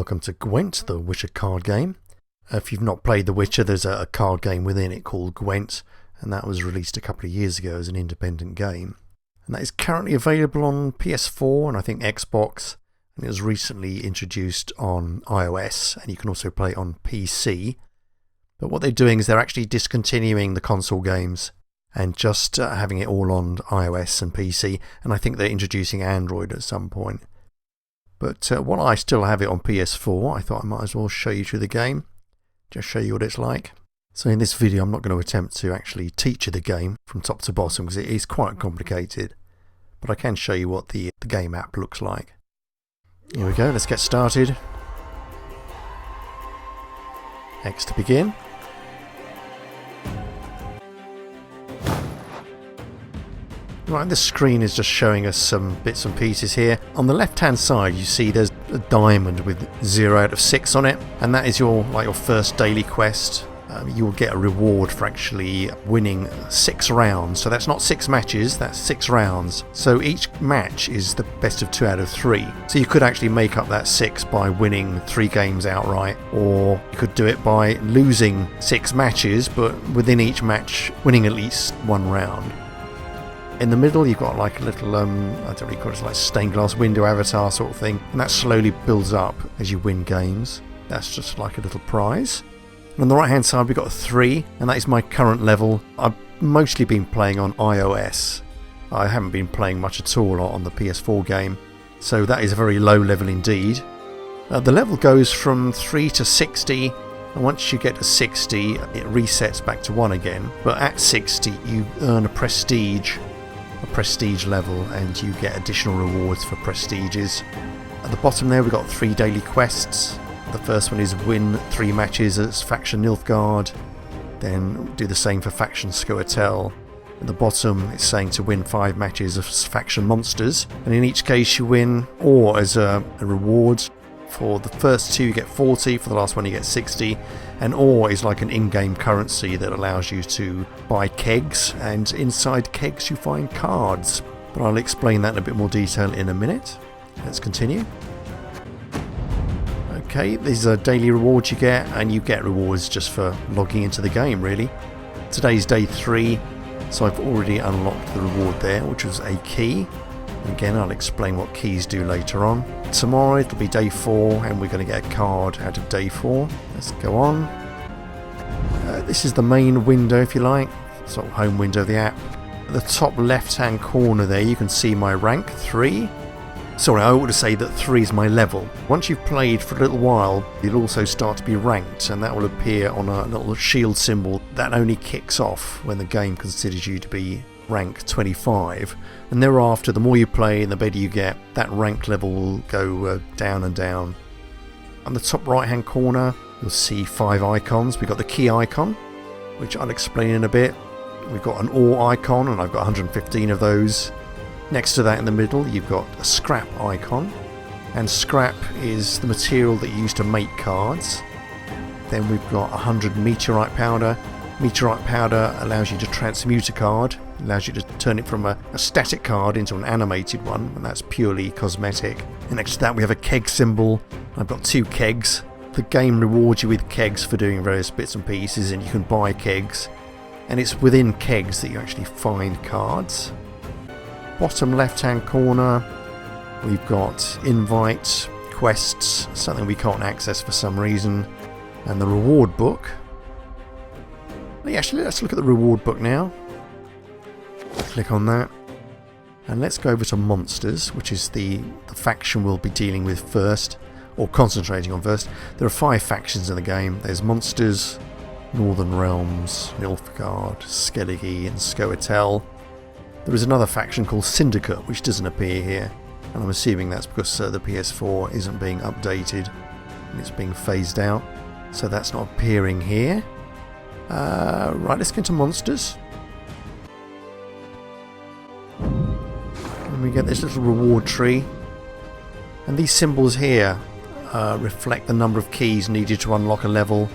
welcome to Gwent, the Witcher card game. If you've not played The Witcher, there's a card game within it called Gwent, and that was released a couple of years ago as an independent game. And that is currently available on PS4 and I think Xbox, and it was recently introduced on iOS, and you can also play it on PC. But what they're doing is they're actually discontinuing the console games and just having it all on iOS and PC, and I think they're introducing Android at some point. But while I still have it on PS4, I thought I might as well show you through the game, just show you what it's like. So in this video I'm not going to attempt to actually teach you the game from top to bottom because it is quite complicated, but I can show you what the game app looks like. Here we go, let's get started. X to begin. Right, this screen is just showing us some bits and pieces here. On the left hand side you see there's a diamond with 0 out of 6 on it, and that is your first daily quest. You will get a reward for actually winning 6 rounds. So that's not 6 matches, that's 6 rounds. So each match is the best of 2 out of 3. So you could actually make up that 6 by winning 3 games outright, or you could do it by losing 6 matches, but within each match winning at least 1 round. In the middle you've got like a little, I don't really call it, like stained glass window avatar sort of thing, and that slowly builds up as you win games. That's just like a little prize. And on the right hand side we've got a 3, and that is my current level. I've mostly been playing on iOS. I haven't been playing much at all on the PS4 game, so that is a very low level indeed. The level goes from 3 to 60, and once you get to 60 it resets back to 1 again, but at 60 you earn a prestige level, and you get additional rewards for prestiges. At the bottom there we've got 3 daily quests. The first one is win 3 matches as Faction Nilfgaard, then do the same for Faction Scoia'tael. At the bottom it's saying to win 5 matches as Faction Monsters, and in each case you win ore as a reward. For the first 2 you get 40, for the last one you get 60, and ore is like an in-game currency that allows you to buy kegs, and inside kegs you find cards. But I'll explain that in a bit more detail in a minute. Let's continue. Okay, these are daily rewards you get, and you get rewards just for logging into the game really. Today's day 3, so I've already unlocked the reward there, which was a key. Again, I'll explain what keys do later on. Tomorrow it'll be day 4, and we're going to get a card out of day 4. Let's go on. This is the main window, if you like, sort of home window of the app. At the top left hand corner there you can see my rank 3. Sorry, I ought to say that 3 is my level. Once you've played for a little while you'll also start to be ranked, and that will appear on a little shield symbol that only kicks off when the game considers you to be rank 25, and thereafter the more you play and the better you get, that rank level will go down and down. On the top right hand corner you'll see 5 icons. We've got the key icon, which I'll explain in a bit. We've got an ore icon, and I've got 115 of those. Next to that in the middle you've got a scrap icon, and scrap is the material that you use to make cards. Then we've got 100 meteorite powder. Meteorite powder allows you to transmute a card, allows you to turn it from a static card into an animated one, and that's purely cosmetic. And next to that we have a keg symbol. I've got 2 kegs. The game rewards you with kegs for doing various bits and pieces, and you can buy kegs, and it's within kegs that you actually find cards. Bottom left hand corner we've got invite, quests, something we can't access for some reason, and the reward book. Actually, let's look at the reward book now. Click on that, and let's go over to monsters, which is the faction we'll be dealing with first, or concentrating on first. There are 5 factions in the game. There's monsters, Northern Realms, Nilfgaard, Skellige and Scoia'tael. There is another faction called Syndicate which doesn't appear here, and I'm assuming that's because the PS4 isn't being updated and it's being phased out, so that's not appearing here. Right, let's get to monsters. And we get this little reward tree, and these symbols here reflect the number of keys needed to unlock a level.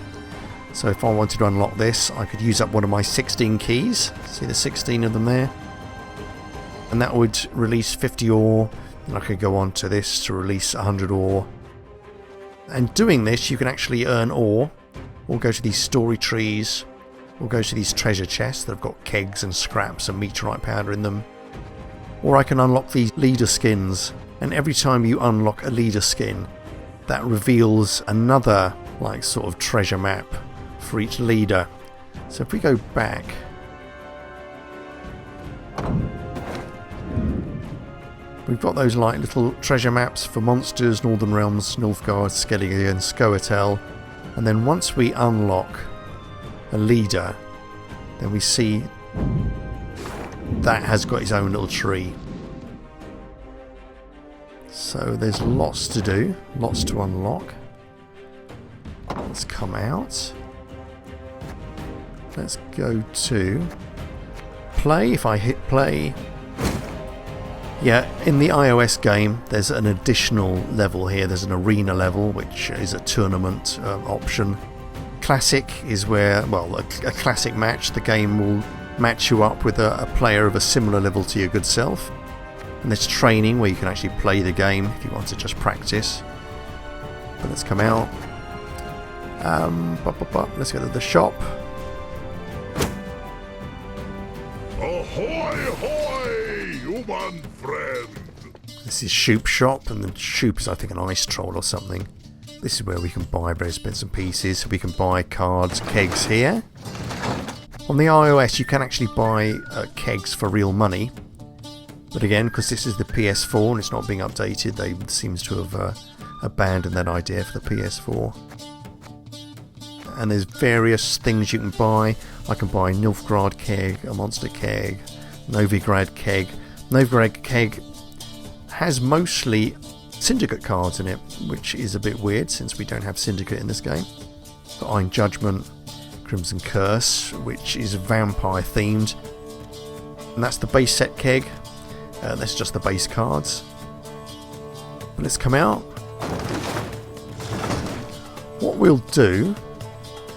So if I wanted to unlock this I could use up one of my 16 keys. See the 16 of them there? And that would release 50 ore, and I could go on to this to release 100 ore. And doing this, you can actually earn ore, or go to these story trees, or go to these treasure chests that have got kegs and scraps and meteorite powder in them. Or I can unlock these leader skins, and every time you unlock a leader skin, that reveals another like sort of treasure map for each leader. So if we go back, we've got those like little treasure maps for monsters, Northern Realms, Nilfgaard, Skellige and Scoia'tael. And then once we unlock a leader, then we see that has got its own little tree. So there's lots to do, lots to unlock. Let's come out. Let's go to play. If I hit play, yeah, in the iOS game there's an additional level here. There's an arena level, which is a tournament option. Classic is where, well, a classic match, the game will match you up with a player of a similar level to your good self. And there's training where you can actually play the game if you want to just practice. But let's come out. Let's go to the shop. Ahoy, hoy, human friend! This is Shupe shop, and the Shupe is, I think, an ice troll or something. This is where we can buy various bits and pieces. We can buy cards, kegs here. On the iOS you can actually buy kegs for real money. But again, because this is the PS4 and it's not being updated, they seems to have abandoned that idea for the PS4. And there's various things you can buy. I can buy Nilfgaard keg, a monster keg, Novigrad keg. Novigrad keg has mostly Syndicate cards in it, which is a bit weird since we don't have Syndicate in this game. Got Iron Judgment, Crimson Curse, which is vampire themed. And that's the base set keg. That's just the base cards. But let's come out. What we'll do,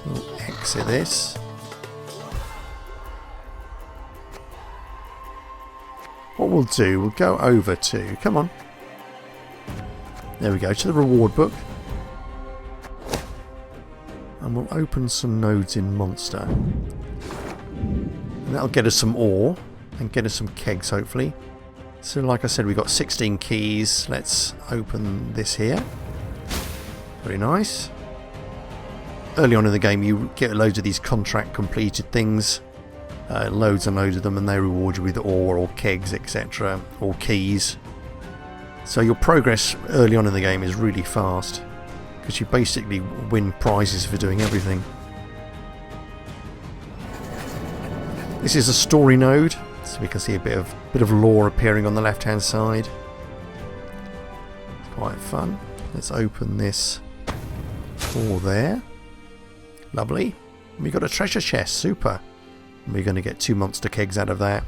we'll exit this. What we'll do, we'll go over to, come on. There we go, to the reward book. And we'll open some nodes in Monster. And that'll get us some ore and get us some kegs, hopefully. So like I said, we've got 16 keys. Let's open this here. Very nice. Early on in the game you get loads of these contract completed things. Loads and loads of them, and they reward you with ore or kegs, etc. or keys. So your progress early on in the game is really fast, because you basically win prizes for doing everything. This is a story node, so we can see a bit of lore appearing on the left hand side. It's quite fun. Let's open this door there. Lovely. We got a treasure chest, super. And we're going to get 2 monster kegs out of that.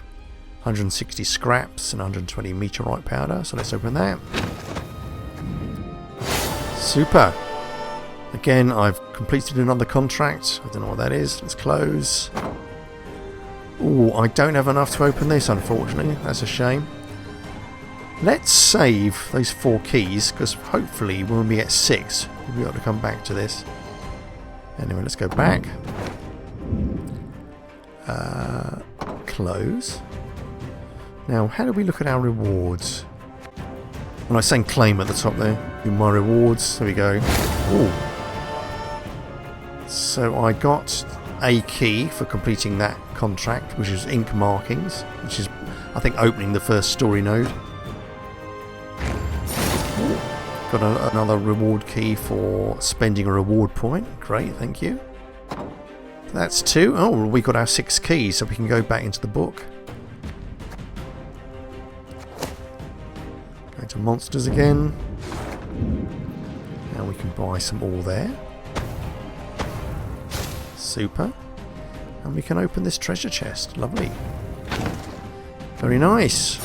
160 scraps and 120 meteorite powder, so let's open that. Super. Again, I've completed another contract. I don't know what that is. Let's close. Ooh, I don't have enough to open this, unfortunately. That's a shame. Let's save those 4 keys, because hopefully when we get 6 we'll be able to come back to this. Anyway, let's go back. Close. Now, how do we look at our rewards? When I saying claim at the top there, do my rewards. There we go. Ooh. So I got a key for completing that contract, which is ink markings, which is, I think, opening the first story node. Ooh. Got another reward key for spending a reward point. Great, thank you. That's 2. Oh, we got our 6 keys, so we can go back into the book. Go to monsters again. Now we can buy some ore there. Super. And we can open this treasure chest. Lovely. Very nice.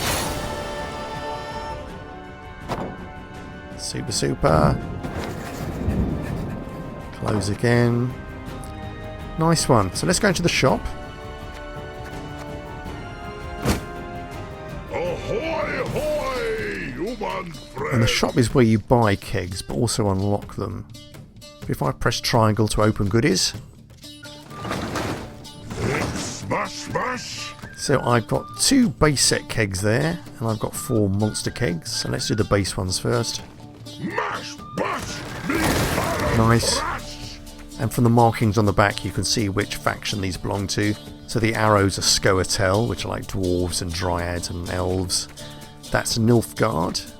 Super, super. Close again. Nice one. So let's go into the shop. Ahoy, hoy, human Human friend. And the shop is where you buy kegs, but also unlock them. If I press triangle to open goodies. Smash, smash. So I've got 2 base set kegs there, and I've got 4 monster kegs. So let's do the base ones first. Mash, bash, me, Nice. crash. And from the markings on the back you can see which faction these belong to. So the arrows are Scoia'tael, which are like dwarves and dryads and elves. That's Nilfgaard.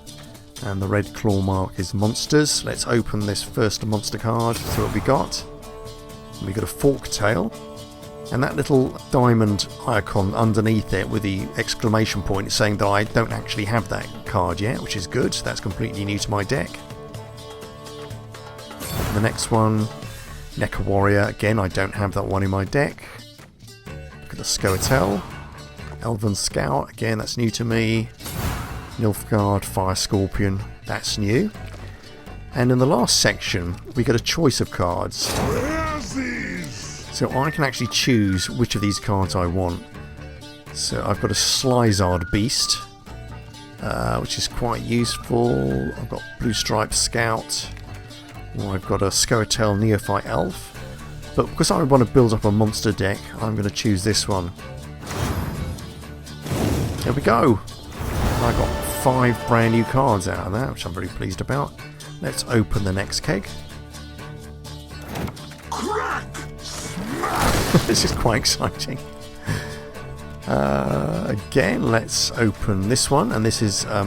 And the red claw mark is monsters. Let's open this first monster card, see what we got. We got a Forktail. And that little diamond icon underneath it with the exclamation point is saying that I don't actually have that card yet, which is good. That's completely new to my deck. The next one, Neca Warrior. Again, I don't have that one in my deck. Look at the Scoia'tael. Elven Scout. Again, that's new to me. Nilfgaard, Fire Scorpion. That's new. And in the last section, we get a choice of cards. So I can actually choose which of these cards I want. So I've got a Slizard Beast, which is quite useful. I've got Blue Stripe Scout. I've got a Scoia'tael Neophyte Elf. But because I want to build up a monster deck, I'm going to choose this one. There we go. I got 5 brand new cards out of that, which I'm very pleased about. Let's open the next keg. Crack! This is quite exciting. Again, let's open this one, and this is a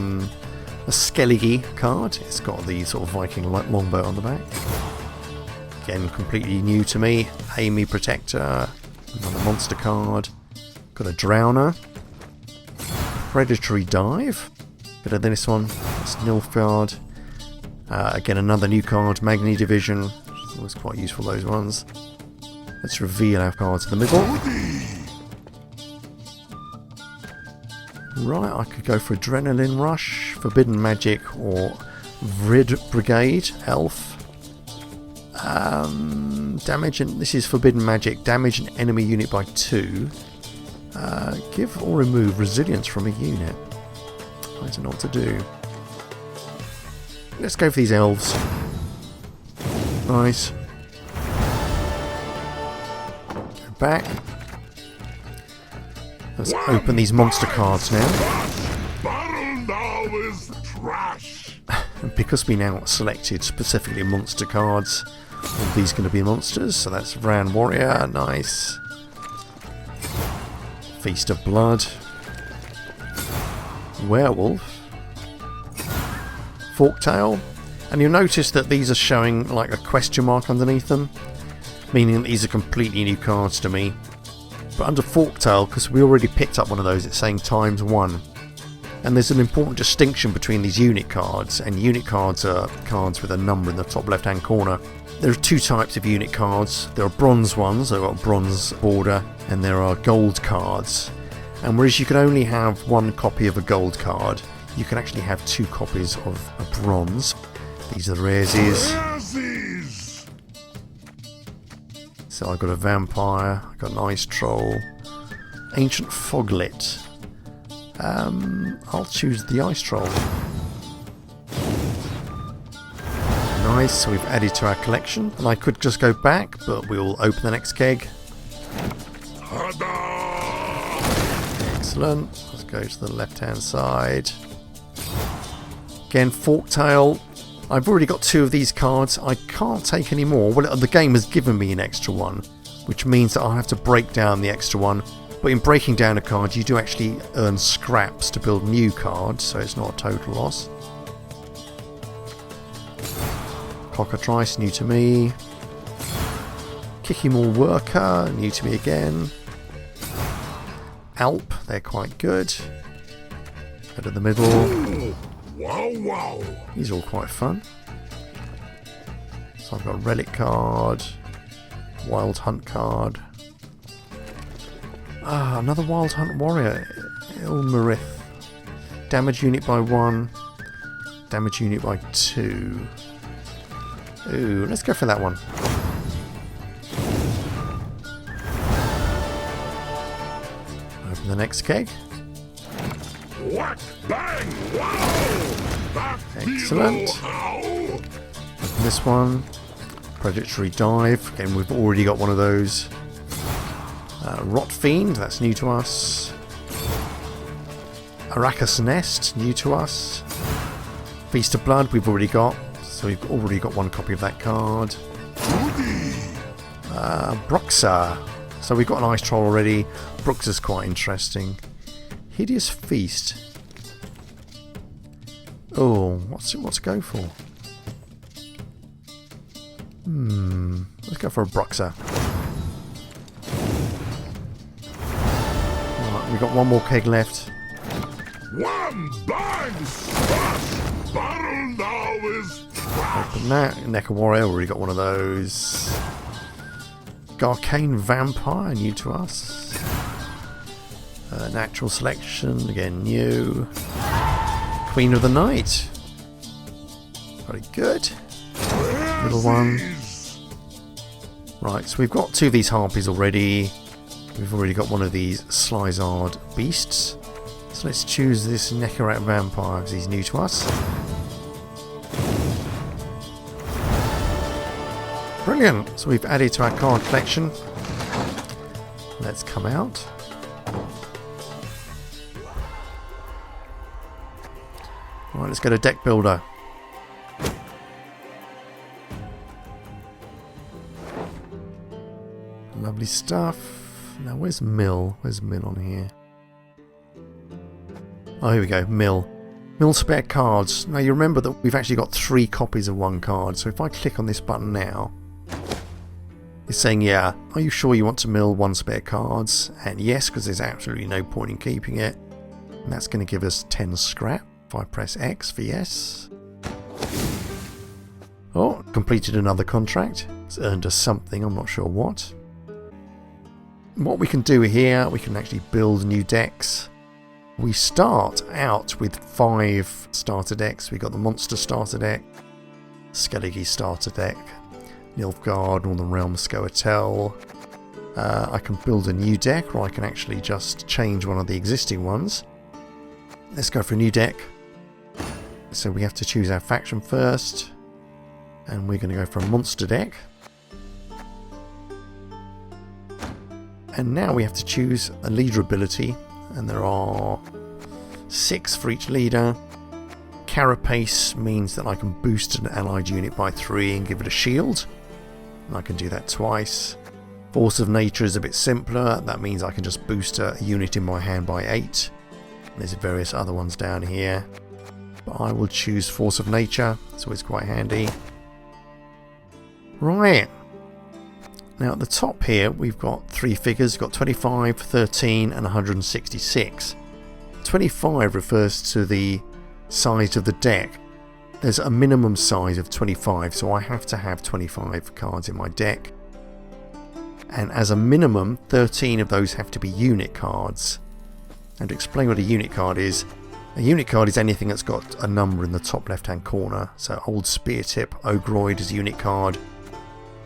Skellige card. It's got the sort of Viking longbow on the back. Again, completely new to me. Amy Protector, another monster card. Got a Drowner. Predatory Dive. Bit of this one. It's Nilfgaard. Again, another new card. Magni Division. Always quite useful, those ones. Let's reveal our cards in the middle. Right, I could go for Adrenaline Rush, Forbidden Magic, or Vrid Brigade, Elf. Damage, and this is Forbidden Magic. Damage an enemy unit by 2. Give or remove resilience from a unit. I don't know what to do. Let's go for these elves. Nice. Go back. Let's open these monster cards now. Battle now is trash. And because we now selected specifically monster cards, all these are going to be monsters. So that's Ran Warrior, nice. Feast of Blood. Werewolf. Forktail. And you'll notice that these are showing like a question mark underneath them, meaning that these are completely new cards to me. But under Forktail, because we already picked up one of those, it's saying ×1. And there's an important distinction between these unit cards, and unit cards are cards with a number in the top left hand corner. There are 2 types of unit cards. There are bronze ones, they've got a bronze border, and there are gold cards. And whereas you can only have 1 copy of a gold card, you can actually have 2 copies of a bronze. These are the raresies. So I've got a vampire, I've got an ice troll, ancient foglet. I'll choose the ice troll. Nice, so we've added to our collection. And I could just go back, but we'll open the next keg. Excellent. Let's go to the left hand side. Again, Forktail. I've already got 2 of these cards. I can't take any more. Well, the game has given me an extra one, which means that I'll have to break down the extra one. But in breaking down a card, you do actually earn scraps to build new cards, so it's not a total loss. Cockatrice, new to me. Kikimor Worker, new to me again. Alp, they're quite good. Go to the middle. Wow, wow. These are all quite fun. So I've got a Relic card, Wild Hunt card. Another Wild Hunt Warrior, Ilmarith. Damage unit by 1, damage unit by 2. Ooh, let's go for that one. Open the next keg. Whack, bang, wow. Back Excellent. below how? This one, Predatory Dive. Again, we've already got one of those. Rot Fiend, that's new to us. Arachas Nest, new to us. Feast of Blood, we've already got. So we've already got one copy of that card. Bruxa. So we've got an Ice Troll already. Bruxa's quite interesting. Hideous Feast. Oh, what's it go for? Let's go for a Bruxa. Right, we've got one more keg left. One bang smash! Battle now is trash! Open that. Neca Warrior, already got one of those. Garcane Vampire, new to us. Natural Selection, again new. Queen of the Night. Very good. Little one. Right, so we've got two of these harpies already. We've already got one of these Slizard beasts. So let's choose this Necarat Vampire because he's new to us. Brilliant! So we've added to our card collection. Let's come out. Right, let's go to Deck Builder. Lovely stuff. Now where's Mill? Where's Mill on here? Oh, here we go. Mill. Mill spare cards. Now you remember that we've actually got 3 copies of one card. So if I click on this button now, it's saying, yeah, are you sure you want to mill 1 spare cards? And yes, because there's absolutely no point in keeping it. And that's going to give us 10 scrap. If I press X for yes. Oh, completed another contract. It's earned us something, I'm not sure what. What we can do here, we can actually build new decks. We start out with 5 starter decks. We've got the Monster starter deck, Skellige starter deck, Nilfgaard, Northern Realms, Scoia'tael. I can build a new deck, or I can actually just change one of the existing ones. Let's go for a new deck. So we have to choose our faction first, and we're going to go for a monster deck. And now we have to choose a leader ability, and there are 6 for each leader. Carapace means that I can boost an allied unit by 3 and give it a shield. And I can do that twice. Force of Nature is a bit simpler. That means I can just boost a unit in my hand by 8. There's various other ones down here. But I will choose Force of Nature. It's always quite handy. Right. Now at the top here we've got 3 figures. We've got 25, 13 and 166. 25 refers to the size of the deck. There's a minimum size of 25, so I have to have 25 cards in my deck. And as a minimum, 13 of those have to be unit cards. And to explain what a unit card is, a unit card is anything that's got a number in the top left hand corner. So Old Spear Tip, Ogroid is a unit card.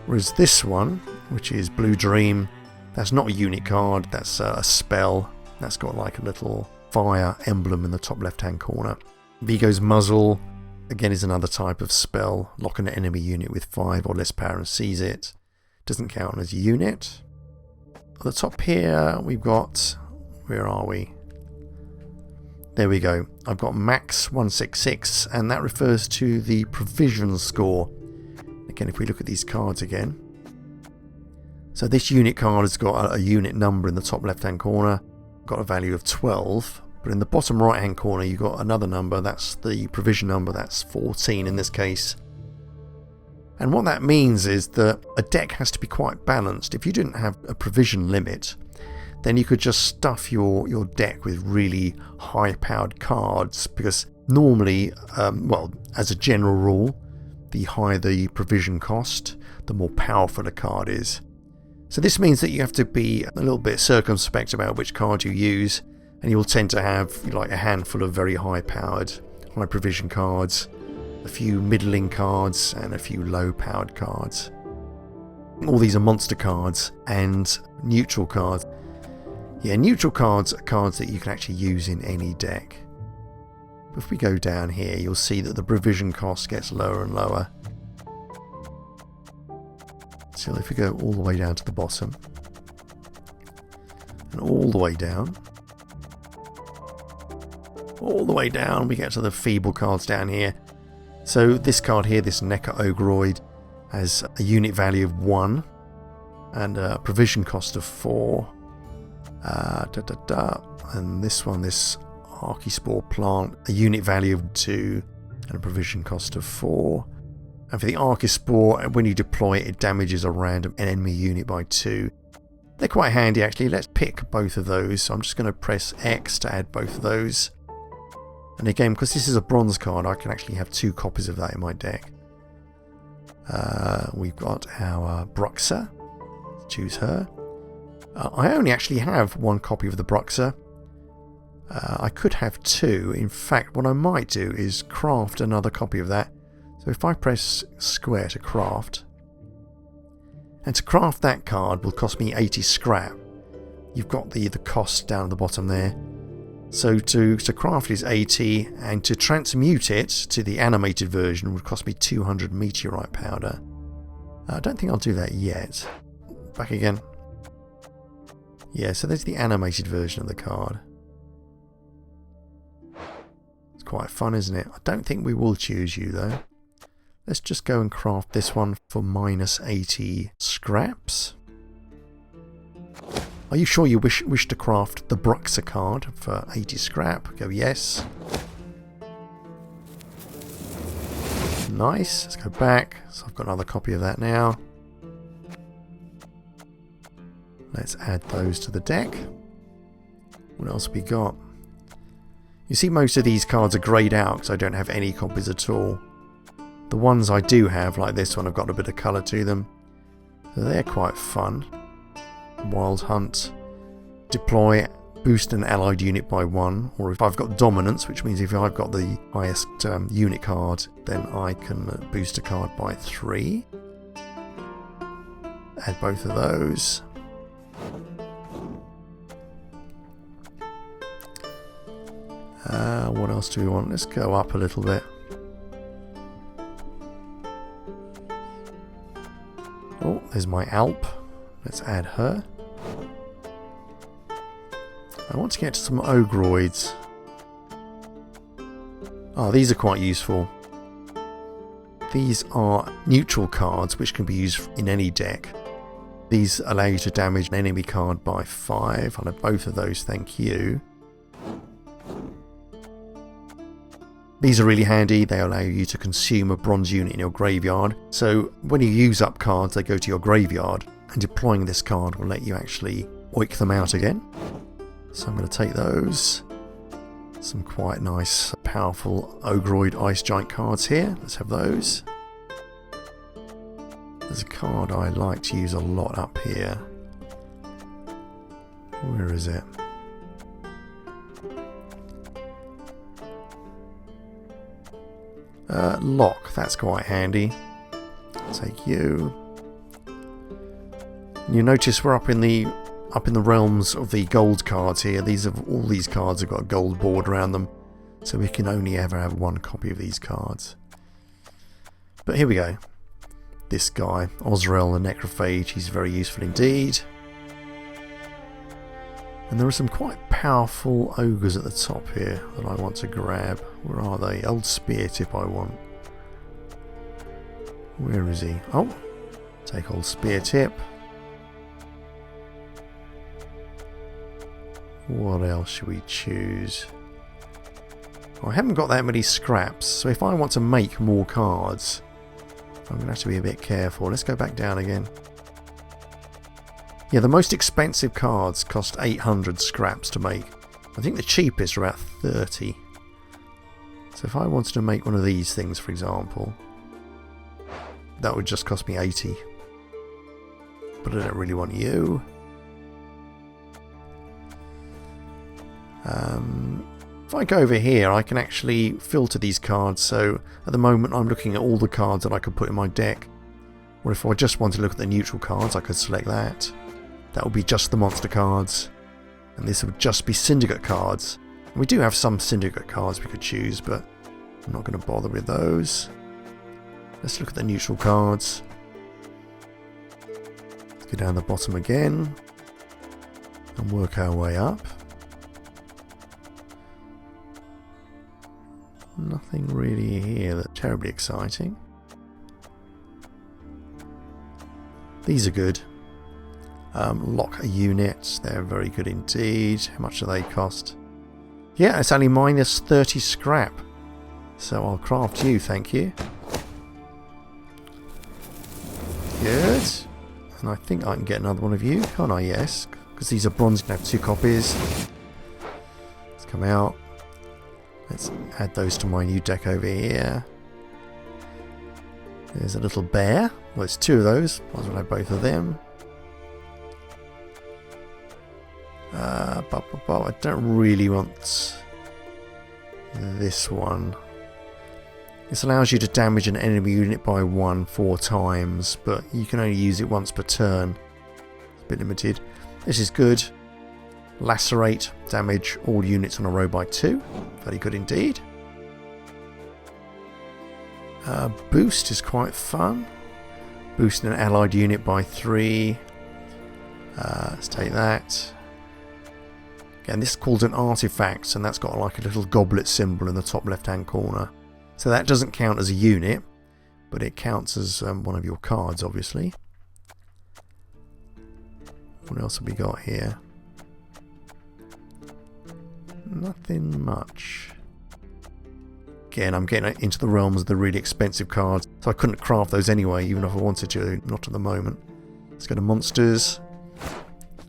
Whereas this one, which is Blue Dream, that's not a unit card, that's a spell. That's got like a little fire emblem in the top left hand corner. Vigo's Muzzle, again, is another type of spell. Lock an enemy unit with 5 or less power and seize it. Doesn't count as a unit. At the top here we've got, where are we? There we go. I've got Max 166, and that refers to the provision score. Again, if we look at these cards again. So this unit card has got a unit number in the top left hand corner, got a value of 12, but in the bottom right hand corner you've got another number, that's the provision number, that's 14 in this case. And what that means is that a deck has to be quite balanced. If you didn't have a provision limit, then you could just stuff your deck with really high powered cards, because normally, well, as a general rule, the higher the provision cost, the more powerful a card is. So this means that you have to be a little bit circumspect about which card you use, and you'll tend to have like a handful of very high powered, high provision cards, a few middling cards and a few low powered cards. All these are monster cards and neutral cards. Yeah, neutral cards are cards that you can actually use in any deck. If we go down here, you'll see that the provision cost gets lower and lower. So if we go all the way down to the bottom, and all the way down, we get to the feeble cards down here. So this card here, this Necker Ogroid, has a unit value of 1 and a provision cost of 4. And this one, this Archispore plant, a unit value of 2 and a provision cost of 4. And for the Archispore, when you deploy it, it damages a random enemy unit by 2. They're quite handy actually. Let's pick both of those. So I'm just going to press X to add both of those. And again, because this is a bronze card, I can actually have 2 copies of that in my deck. We've got our Bruxa. Let's choose her. I only actually have 1 copy of the Bruxa. I could have 2. In fact, what I might do is craft another copy of that. So if I press square to craft, and to craft that card will cost me 80 scrap. You've got the cost down at the bottom there. So to craft it is 80, and to transmute it to the animated version would cost me 200 meteorite powder. I don't think I'll do that yet. Back again. Yeah, so there's the animated version of the card. It's quite fun, isn't it? I don't think we will choose you though. Let's just go and craft this one for minus 80 scraps. Are you sure you wish to craft the Bruxa card for 80 scrap? Go yes. Nice. Let's go back. So I've got another copy of that now. Let's add those to the deck. What else have we got? You see most of these cards are greyed out because I don't have any copies at all. The ones I do have, like this one, have got a bit of colour to them. So they're quite fun. Wild Hunt. Deploy, boost an allied unit by 1. Or if I've got dominance, which means if I've got the highest unit card, then I can boost a card by 3. Add both of those. What else do we want? Let's go up a little bit. Oh, there's my Alp. Let's add her. I want to get to some Ogroids. Oh, these are quite useful. These are neutral cards which can be used in any deck. These allow you to damage an enemy card by 5. I'll have both of those, thank you. These are really handy. They allow you to consume a bronze unit in your graveyard. So when you use up cards, they go to your graveyard, and deploying this card will let you actually oik them out again. So I'm going to take those. Some quite nice, powerful Ogroid Ice Giant cards here. Let's have those. There's a card I like to use a lot up here. Where is it? Lock, that's quite handy. Take you. You notice we're up in the realms of the gold cards here. All these cards have got a gold board around them, so we can only ever have 1 copy of these cards. But here we go. This guy, Osrel the Necrophage, he's very useful indeed. And there are some quite powerful ogres at the top here that I want to grab. Where are they? Old Spear Tip I want. Where is he? Oh, take Old Spear Tip. What else should we choose? I haven't got that many scraps, so if I want to make more cards, I'm going to have to be a bit careful. Let's go back down again. Yeah, the most expensive cards cost 800 scraps to make. I think the cheapest are about 30. So if I wanted to make one of these things, for example, that would just cost me 80. But I don't really want you. If I go over here, I can actually filter these cards. So at the moment I'm looking at all the cards that I could put in my deck. Or if I just want to look at the neutral cards, I could select that. That would be just the monster cards. And this would just be syndicate cards. We do have some syndicate cards we could choose, but I'm not going to bother with those. Let's look at the neutral cards. Let's go down the bottom again and work our way up. Nothing really here that's terribly exciting. These are good. Lock a unit, they're very good indeed. How much do they cost? Yeah, it's only minus 30 scrap. So I'll craft you, thank you. Good. And I think I can get another one of you, can't I? Yes. Because these are bronze, you can have 2 copies. Let's come out. Let's add those to my new deck over here. There's a little bear. Well, it's 2 of those. Might as well have both of them. I don't really want this one. This allows you to damage an enemy unit by 1 4 times, but you can only use it once per turn. It's a bit limited. This is good. Lacerate, damage all units on a row by 2. Very good indeed. Boost is quite fun. Boosting an allied unit by 3. Let's take that. Again, this is called an artifact, and that's got like a little goblet symbol in the top left hand corner. So that doesn't count as a unit, but it counts as one of your cards, obviously. What else have we got here? Nothing much. Again, I'm getting into the realms of the really expensive cards, so I couldn't craft those anyway, even if I wanted to. Not at the moment. Let's go to monsters.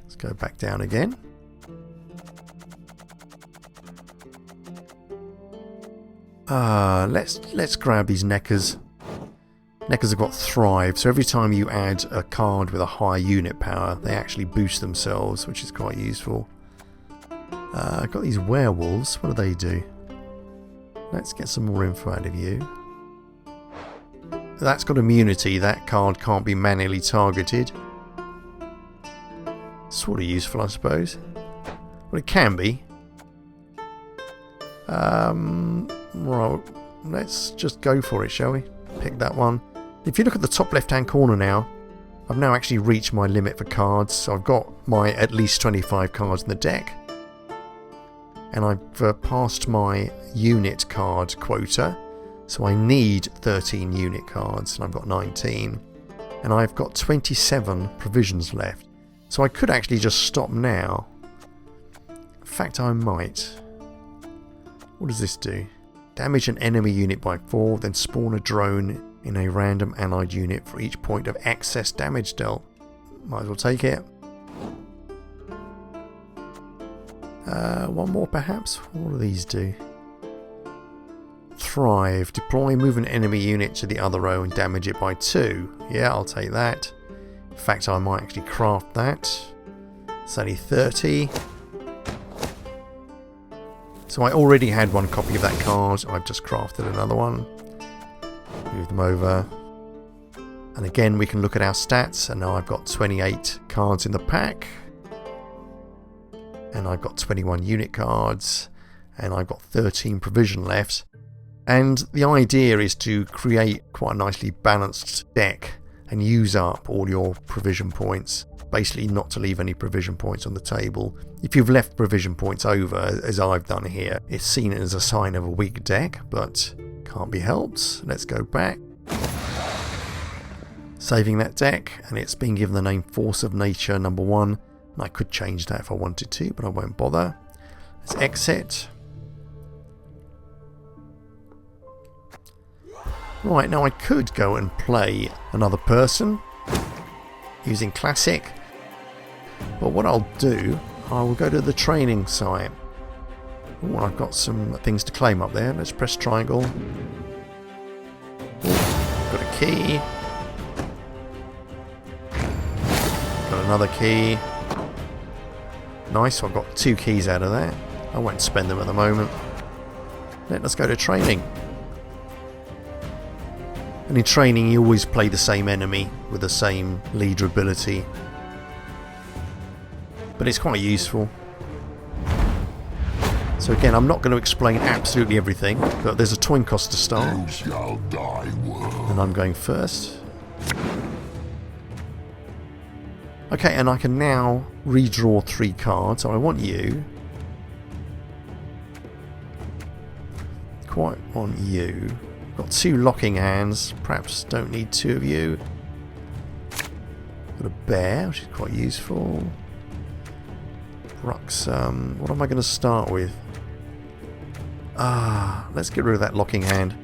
Let's go back down again. Let's grab these neckers. Neckers have got thrive, so every time you add a card with a high unit power, they actually boost themselves, which is quite useful. I've got these werewolves. What do they do? Let's get some more info out of you. That's got immunity. That card can't be manually targeted. Sort of useful, I suppose. Well, it can be. Right, let's just go for it, shall we? Pick that one. If you look at the top left hand corner now, I've now actually reached my limit for cards, so I've got my at least 25 cards in the deck. And I've passed my unit card quota, so I need 13 unit cards, and I've got 19. And I've got 27 provisions left. So I could actually just stop now. In fact, I might. What does this do? Damage an enemy unit by 4, then spawn a drone in a random allied unit for each point of excess damage dealt. Might as well take it. One more perhaps? What do these do? Thrive. Deploy, move an enemy unit to the other row and damage it by 2. Yeah, I'll take that. In fact, I might actually craft that. It's only 30. So I already had one copy of that card. I've just crafted another one. Move them over. And again, we can look at our stats. And now I've got 28 cards in the pack. And I've got 21 unit cards. And I've got 13 provision left. And the idea is to create quite a nicely balanced deck and use up all your provision points. Basically not to leave any provision points on the table. If you've left provision points over, as I've done here, it's seen as a sign of a weak deck, but can't be helped. Let's go back. Saving that deck, and it's been given the name Force of Nature number 1. And I could change that if I wanted to, but I won't bother. Let's exit. Right, now I could go and play another person using Classic. But what I'll do, I will go to the training site. Oh, I've got some things to claim up there. Let's press triangle. Ooh, got a key. Got another key. Nice, so I've got 2 keys out of that. I won't spend them at the moment. Let's go to training. And in training you always play the same enemy with the same leader ability. But it's quite useful. So again, I'm not going to explain absolutely everything, but there's a coin cost to start. You shall die, world. And I'm going first. Okay, and I can now redraw 3 cards. So I want you. Quite want you. Got 2 locking hands. Perhaps don't need 2 of you. Got a bear, which is quite useful. Bruxum. What am I going to start with? Let's get rid of that locking hand.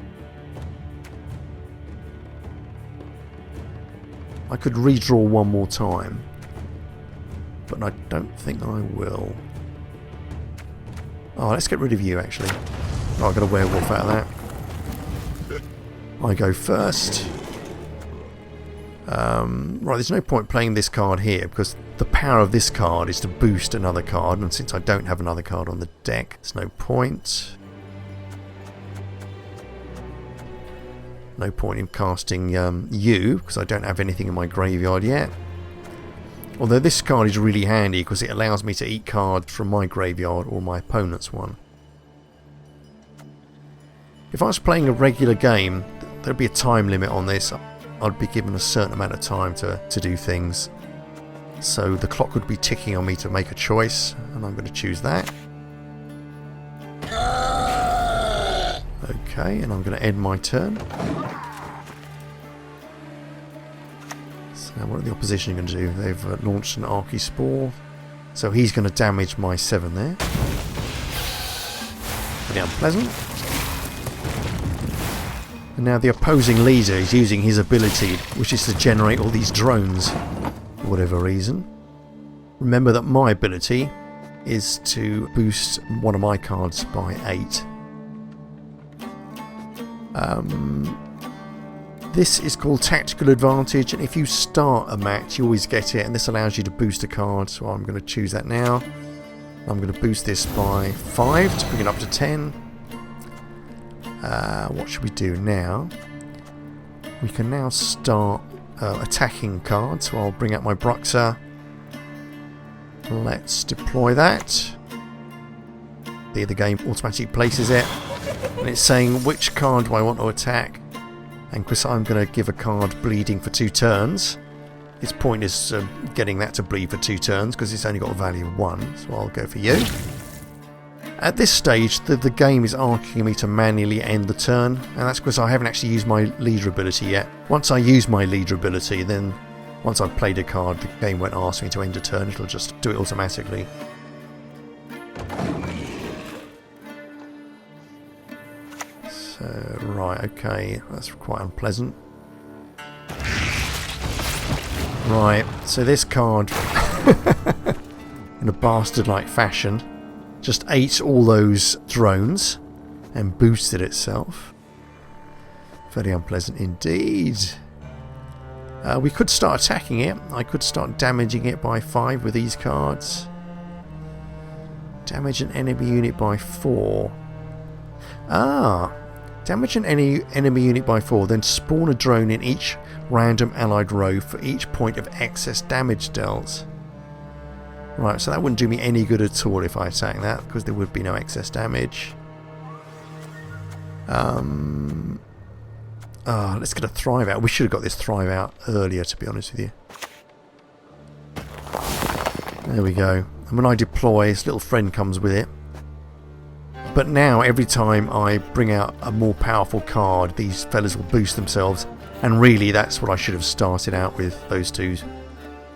I could redraw 1 more time, but I don't think I will. Oh, let's get rid of you actually. Oh, I got a werewolf out of that. I go first. Right, there's no point playing this card here because the power of this card is to boost another card, and since I don't have another card on the deck, there's no point. No point in casting you, because I don't have anything in my graveyard yet. Although this card is really handy because it allows me to eat cards from my graveyard or my opponent's one. If I was playing a regular game, there'd be a time limit on this. I'd be given a certain amount of time to do things. So the clock would be ticking on me to make a choice, and I'm going to choose that. Okay, and I'm going to end my turn. So what are the opposition going to do? They've launched an Archispore. So he's going to damage my 7 there. Pretty unpleasant. And now the opposing leader is using his ability, which is to generate all these drones, for whatever reason. Remember that my ability is to boost one of my cards by 8. This is called Tactical Advantage, and if you start a match you always get it, and this allows you to boost a card, so I'm going to choose that now. I'm going to boost this by 5 to bring it up to 10. What should we do now? We can now start attacking cards, so I'll bring out my Bruxer. Let's deploy that. The game automatically places it, and it's saying which card do I want to attack, and because I'm going to give a card bleeding for 2 turns, its point is getting that to bleed for 2 turns because it's only got a value of 1, so I'll go for you. At this stage the game is asking me to manually end the turn, and that's because I haven't actually used my leader ability yet. Once I use my leader ability, then once I've played a card, the game won't ask me to end a turn, it'll just do it automatically. So, right, okay, that's quite unpleasant. Right, so this card, in a bastard-like fashion, just ate all those drones and boosted itself. Very unpleasant indeed. We could start attacking it. I could start damaging it by 5 with these cards. Damage an enemy unit by 4. Damage an enemy unit by 4, then spawn a drone in each random allied row for each point of excess damage dealt. Right, so that wouldn't do me any good at all if I attack that, because there would be no excess damage. Let's get a Thrive out. We should have got this Thrive out earlier, to be honest with you. There we go. And when I deploy, this little friend comes with it. But now, every time I bring out a more powerful card, these fellas will boost themselves. And really, that's what I should have started out with, those two.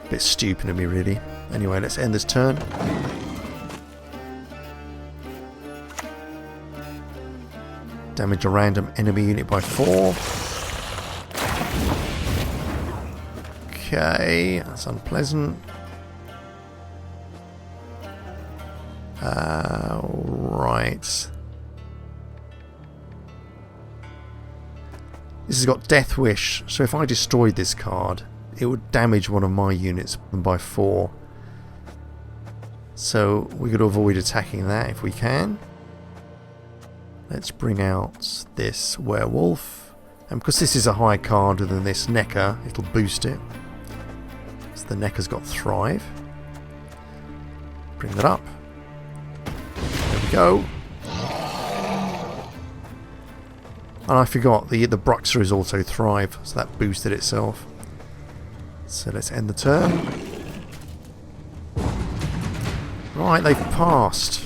A bit stupid of me, really. Anyway, let's end this turn. Damage a random enemy unit by 4. Okay, that's unpleasant. Right. This has got Death Wish, so if I destroyed this card, it would damage one of my units by 4. So we could avoid attacking that if we can. Let's bring out this werewolf, and because this is a higher card than this Necker, it'll boost it. So the Necker's got Thrive. Bring that up. There we go. And I forgot, the Bruxa is also Thrive, so that boosted itself. So let's end the turn. Right, they've passed.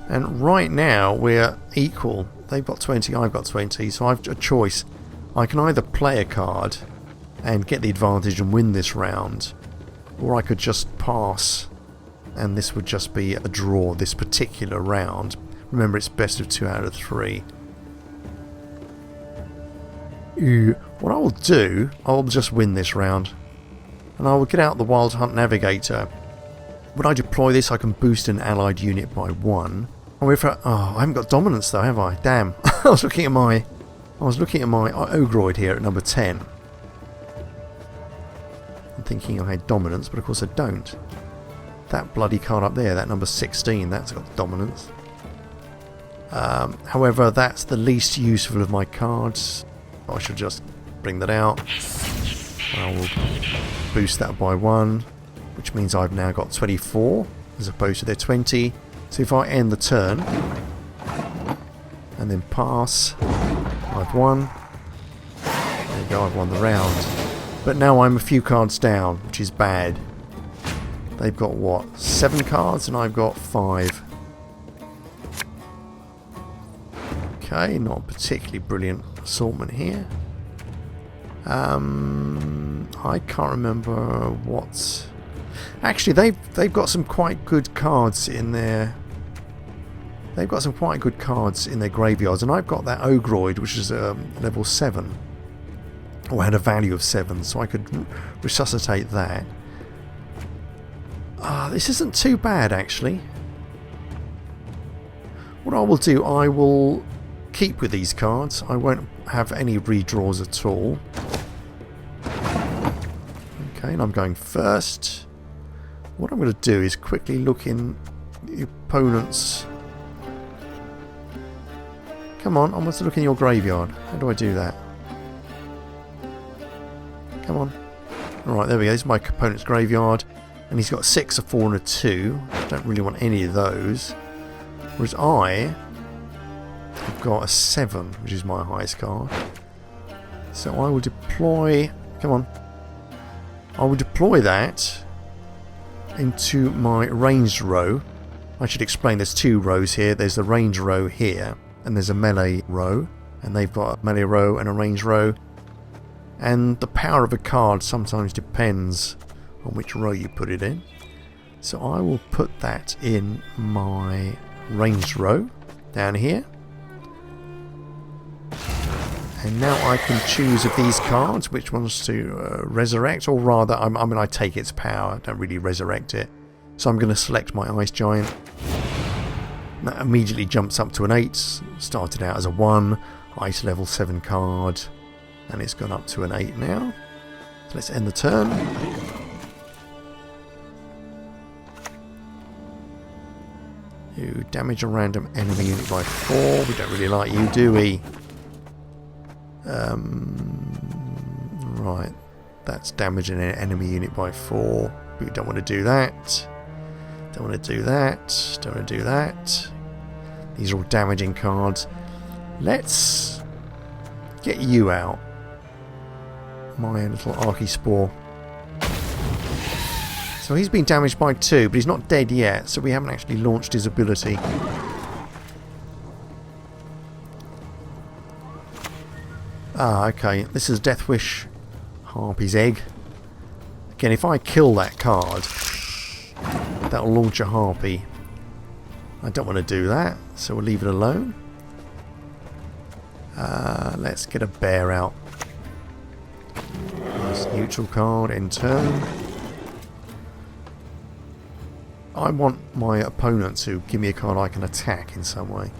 And right now we're equal. They've got 20, I've got 20, so I've a choice. I can either play a card and get the advantage and win this round, or I could just pass and this would just be a draw this particular round. Remember, it's best of 2 out of 3. What I will do, I'll just win this round. And I will get out the Wild Hunt Navigator. When I deploy this, I can boost an allied unit by 1. Oh, I haven't got dominance though, have I? Damn. I was looking at my Ogroid here at number 10. I'm thinking I had dominance, but of course I don't. That bloody card up there, that number 16, that's got dominance. However, that's the least useful of my cards. I should just bring that out. I will boost that by 1, which means I've now got 24 as opposed to their 20. So if I end the turn and then pass, I've won. There you go, I've won the round. But now I'm a few cards down, which is bad. They've got what? 7 cards and I've got 5. Okay, not a particularly brilliant assortment here. I can't remember what. Actually, they've got some quite good cards in their. They've got some quite good cards in their graveyards, and I've got that Ogroid, which is level 7, or had a value of 7, so I could resuscitate that. This isn't too bad, actually. What I will do, I will keep with these cards. I won't have any redraws at all. Okay, and I'm going first. What I'm going to do is quickly look in the opponent's. Come on, I want to look in your graveyard. How do I do that? Come on. Alright, there we go. This is my opponent's graveyard. And he's got 6, a 4 and a 2. Don't really want any of those. Whereas I've got a 7, which is my highest card. So I will deploy. Come on. I will deploy that into my ranged row. I should explain there's 2 rows here. There's the ranged row here, and there's a melee row. And they've got a melee row and a ranged row. And the power of a card sometimes depends on which row you put it in. So I will put that in my ranged row down here. And now I can choose of these cards which ones to resurrect, or rather, I mean, I take its power, don't really resurrect it. So I'm going to select my Ice Giant. That immediately jumps up to an 8. Started out as a 1, Ice level 7 card, and it's gone up to an 8 now. So let's end the turn. You damage a random enemy unit by 4. We don't really like you, do we? Right, that's damaging an enemy unit by 4. We don't want to do that. Don't want to do that. Don't want to do that. These are all damaging cards. Let's get you out. My little Archispore. So he's been damaged by 2, but he's not dead yet, so we haven't actually launched his ability. Okay, this is Death Wish Harpy's Egg. Again, if I kill that card, that'll launch a Harpy. I don't want to do that, so we'll leave it alone. Let's get a bear out. Nice neutral card in turn. I want my opponent to give me a card I can attack in some way.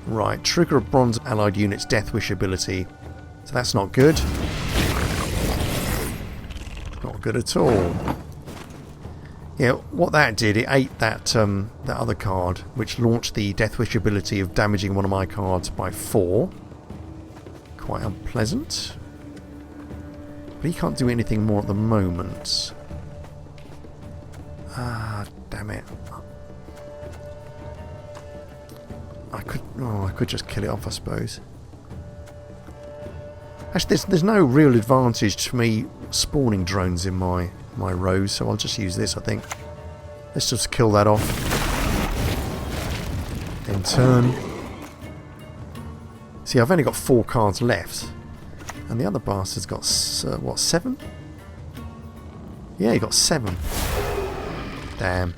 Right, trigger a bronze allied unit's Death Wish ability. So that's not good. Not good at all. Yeah, what that did, it ate that that other card, which launched the Death Wish ability of damaging one of my cards by 4. Quite unpleasant. But he can't do anything more at the moment. Ah, damn it. I could just kill it off, I suppose. Actually, there's no real advantage to me spawning drones in my rows, so I'll just use this, I think. Let's just kill that off. Then turn. See, I've only got 4 cards left. And the other bastard's got, what, 7? Yeah, he got 7. Damn.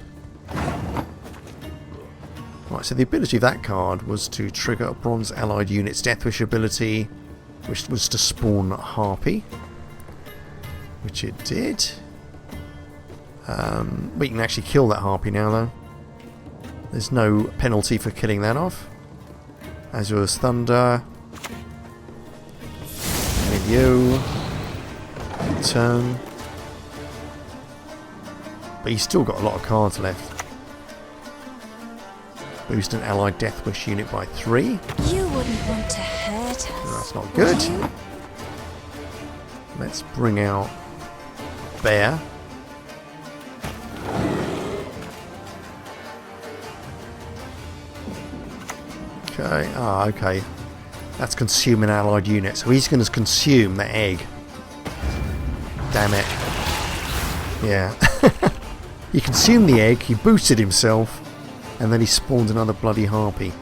Right, so the ability of that card was to trigger a bronze allied unit's death wish ability, which was to spawn Harpy. Which it did. We can actually kill that Harpy now, though. There's no penalty for killing that off. Azur's Thunder. With you. Turn. But he's still got a lot of cards left. Boost an allied death wish unit by 3. You wouldn't want to hurt us. That's not good. Let's bring out Bear. Okay, okay. That's consuming allied unit. So he's going to consume the egg. Damn it. Yeah. He consumed the egg, he boosted himself, and then he spawned another bloody Harpy.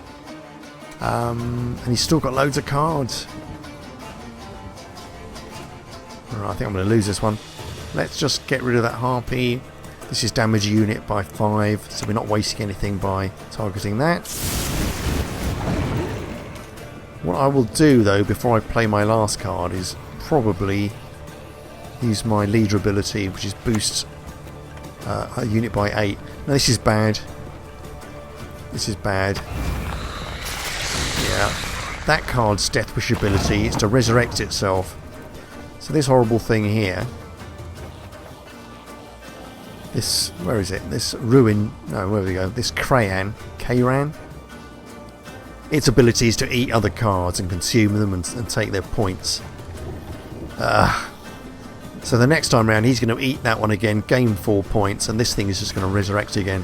And he's still got loads of cards. Alright, I think I'm going to lose this one. Let's just get rid of that Harpy. This is damage a unit by 5, so we're not wasting anything by targeting that. What I will do, though, before I play my last card is probably use my leader ability, which is boost a unit by 8. Now this is bad. This is bad. Yeah. That card's death wish ability is to resurrect itself. So this horrible thing here. This, where is it? This ruin, no, where we go? This Kran. Its ability is to eat other cards and consume them and take their points. So the next time round he's going to eat that one again, gain 4 points, and this thing is just going to resurrect again.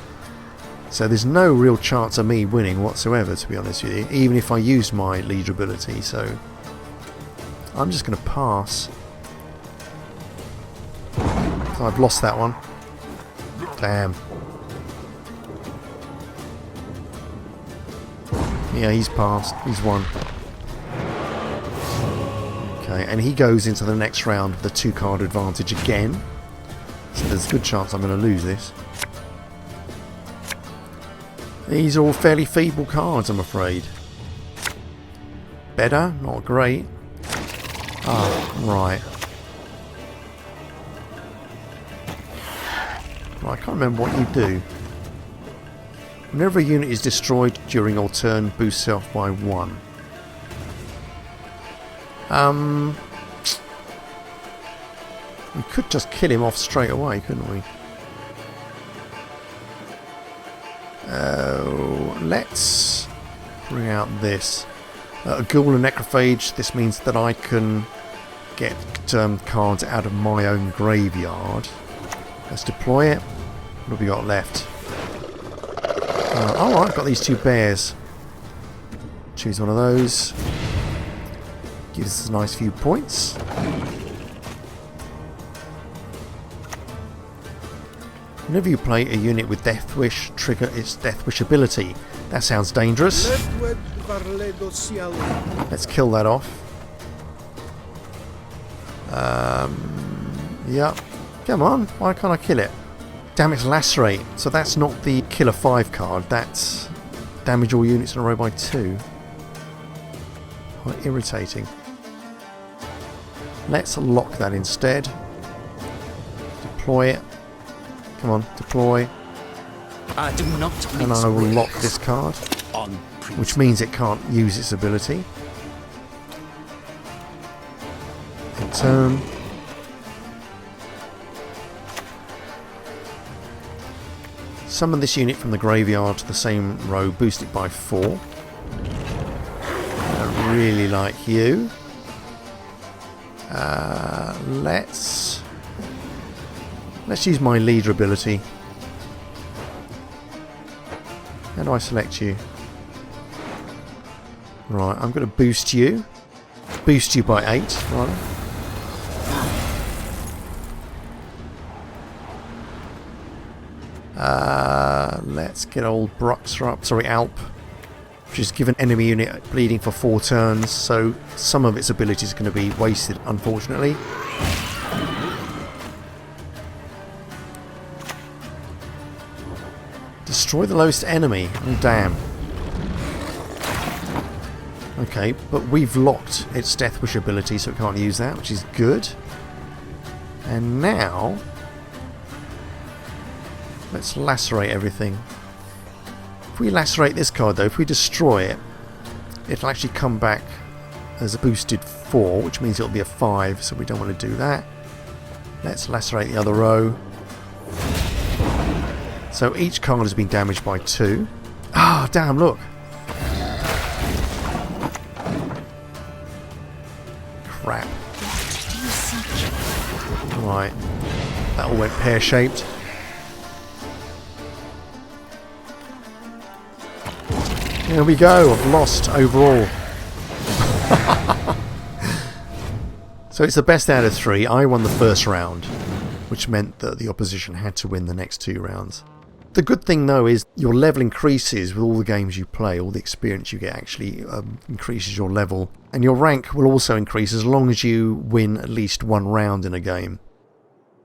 So there's no real chance of me winning whatsoever, to be honest with you, even if I use my leader ability, so I'm just going to pass. So I've lost that one. Damn. Yeah, he's passed. He's won. Okay, and he goes into the next round with a 2-card advantage again. So there's a good chance I'm going to lose this. These are all fairly feeble cards, I'm afraid. Better? Not great. Ah, right. I can't remember what you do. Whenever a unit is destroyed during your turn, boost self by 1. We could just kill him off straight away, couldn't we? Let's bring out this. A Ghoul and Necrophage. This means that I can get cards out of my own graveyard. Let's deploy it. What have we got left? Alright, I've got these 2 bears. Choose one of those. Gives us a nice few points. Whenever you play a unit with Death Wish, trigger its Death Wish ability. That sounds dangerous. Let's kill that off. Yep. Come on, why can't I kill it? Damn, it's Lacerate. So that's not the Killer 5 card. That's damage all units in a row by 2. Quite irritating. Let's lock that instead. Deploy it. Come on, deploy. Do not and I will lock this card, which means it can't use its ability. In turn. Summon this unit from the graveyard to the same row, boost it by 4. I really like you. Let's use my leader ability. How do I select you? Right, I'm going to boost you. Boost you by 8, rather. Let's get old Bruxer up. Sorry, Alp. Which is given enemy unit bleeding for 4 turns, so some of its ability is going to be wasted, unfortunately. Destroy the lowest enemy. Oh, damn. Okay, but we've locked its Death Wish ability, so it can't use that, which is good. And now, let's lacerate everything. If we lacerate this card though, if we destroy it, it'll actually come back as a boosted 4, which means it'll be a 5, so we don't want to do that. Let's lacerate the other row. So each card has been damaged by 2. Ah, damn, look. Crap. Right. That all went pear-shaped. There we go, I've lost overall. So it's the best out of 3. I won the first round, which meant that the opposition had to win the next 2 rounds. The good thing though is your level increases with all the games you play. All the experience you get actually increases your level, and your rank will also increase as long as you win at least 1 round in a game.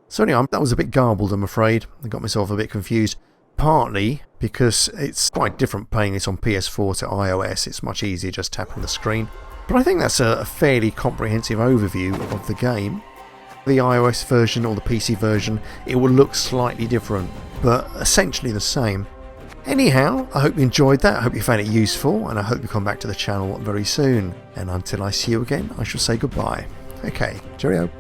So anyway, that was a bit garbled, I'm afraid. I got myself a bit confused. Partly because it's quite different playing this on PS4 to iOS. It's much easier just tapping the screen. But I think that's a fairly comprehensive overview of the game. The iOS version or the PC version, it will look slightly different, but essentially the same. Anyhow, I hope you enjoyed that, I hope you found it useful, and I hope you come back to the channel very soon. And until I see you again, I shall say goodbye. Okay, cheerio.